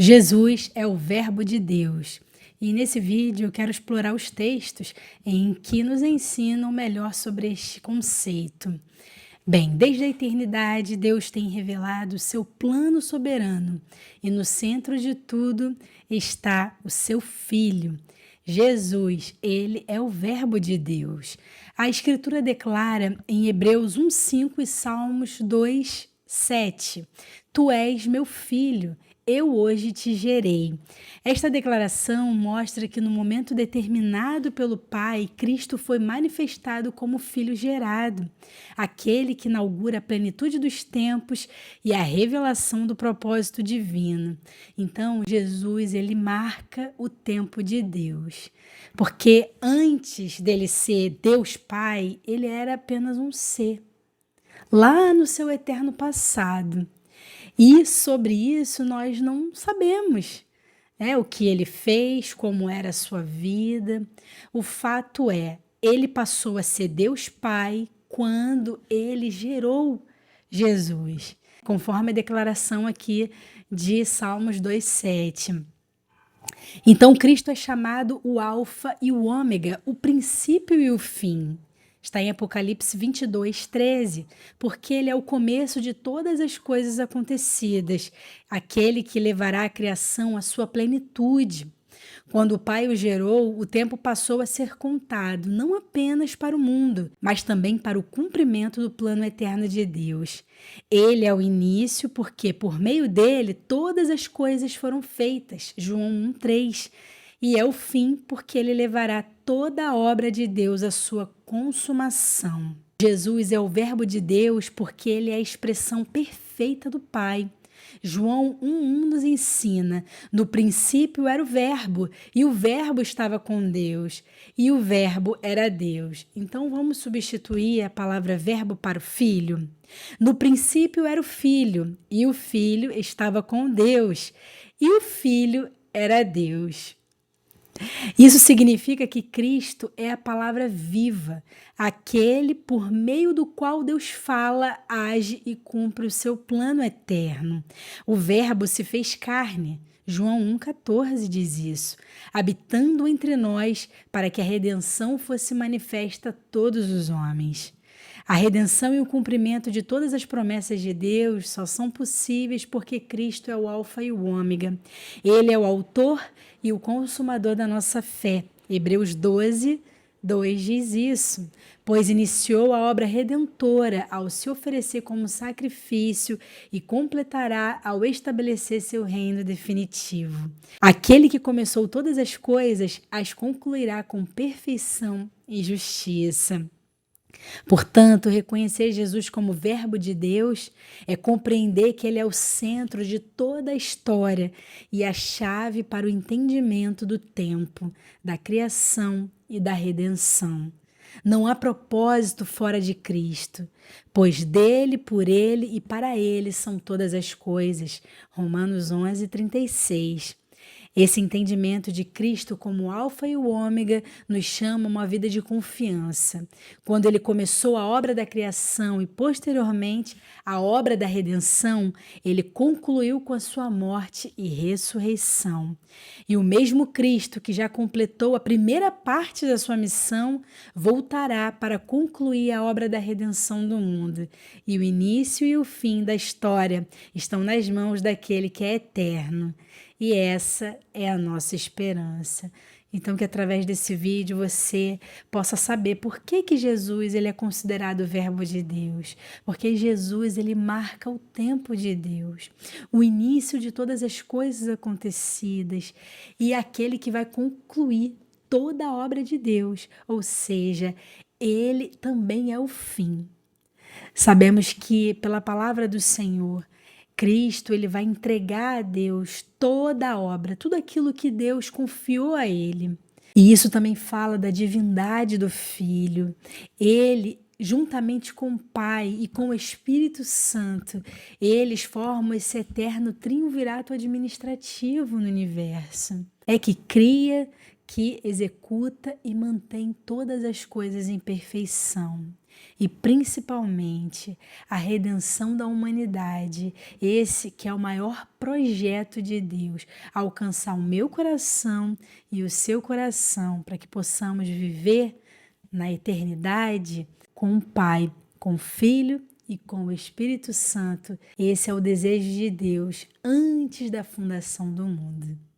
Jesus é o Verbo de Deus. E nesse vídeo eu quero explorar os textos em que nos ensinam melhor sobre este conceito. Bem, desde a eternidade, Deus tem revelado o seu plano soberano e no centro de tudo está o seu Filho. Jesus, ele é o Verbo de Deus. A Escritura declara em Hebreus 1:5 e Salmos 2:7: Tu és meu filho, eu hoje te gerei. Esta declaração mostra que no momento determinado pelo Pai, Cristo foi manifestado como Filho gerado, aquele que inaugura a plenitude dos tempos e a revelação do propósito divino. Então, Jesus, ele marca o tempo de Deus, porque antes dele ser Deus Pai, ele era apenas um ser, lá no seu eterno passado. E sobre isso nós não sabemos, o que ele fez, como era a sua vida. O fato é, ele passou a ser Deus Pai quando ele gerou Jesus, conforme a declaração aqui de Salmos 2:7. Então Cristo é chamado o Alfa e o Ômega, o princípio e o fim. Está em Apocalipse 22:13, porque ele é o começo de todas as coisas acontecidas, aquele que levará a criação à sua plenitude. Quando o Pai o gerou, o tempo passou a ser contado, não apenas para o mundo, mas também para o cumprimento do plano eterno de Deus. Ele é o início, porque por meio dele todas as coisas foram feitas, João 1:3. E é o fim, porque ele levará toda a obra de Deus à sua consumação. Jesus é o Verbo de Deus porque ele é a expressão perfeita do Pai. João 1:1 nos ensina: no princípio era o Verbo, e o Verbo estava com Deus, e o Verbo era Deus. Então vamos substituir a palavra verbo para o Filho. No princípio era o Filho, e o Filho estava com Deus, e o Filho era Deus. Isso significa que Cristo é a palavra viva, aquele por meio do qual Deus fala, age e cumpre o seu plano eterno. O Verbo se fez carne. João 1,14 diz isso, habitando entre nós para que a redenção fosse manifesta a todos os homens. A redenção e o cumprimento de todas as promessas de Deus só são possíveis porque Cristo é o Alfa e o Ômega. Ele é o autor e o consumador da nossa fé. Hebreus 12:2 diz isso, pois iniciou a obra redentora ao se oferecer como sacrifício e completará ao estabelecer seu reino definitivo. Aquele que começou todas as coisas as concluirá com perfeição e justiça. Portanto, reconhecer Jesus como Verbo de Deus é compreender que ele é o centro de toda a história e a chave para o entendimento do tempo, da criação e da redenção. Não há propósito fora de Cristo, pois dele, por ele e para ele são todas as coisas. Romanos 11:36. Esse entendimento de Cristo como Alfa e o Ômega nos chama a uma vida de confiança. Quando ele começou a obra da criação e posteriormente a obra da redenção, ele concluiu com a sua morte e ressurreição. E o mesmo Cristo que já completou a primeira parte da sua missão, voltará para concluir a obra da redenção do mundo. E o início e o fim da história estão nas mãos daquele que é eterno. E essa é a nossa esperança. Então, que através desse vídeo você possa saber por que Jesus ele é considerado o Verbo de Deus. Porque Jesus ele marca o tempo de Deus, o início de todas as coisas acontecidas e aquele que vai concluir toda a obra de Deus. Ou seja, ele também é o fim. Sabemos que pela palavra do Senhor, Cristo ele vai entregar a Deus toda a obra, tudo aquilo que Deus confiou a ele. E isso também fala da divindade do Filho. Ele, juntamente com o Pai e com o Espírito Santo, eles formam esse eterno triunvirato administrativo no universo. É que cria, que executa e mantém todas as coisas em perfeição. e principalmente a redenção da humanidade, esse que é o maior projeto de Deus, alcançar o meu coração e o seu coração para que possamos viver na eternidade com o Pai, com o Filho e com o Espírito Santo. Esse é o desejo de Deus antes da fundação do mundo.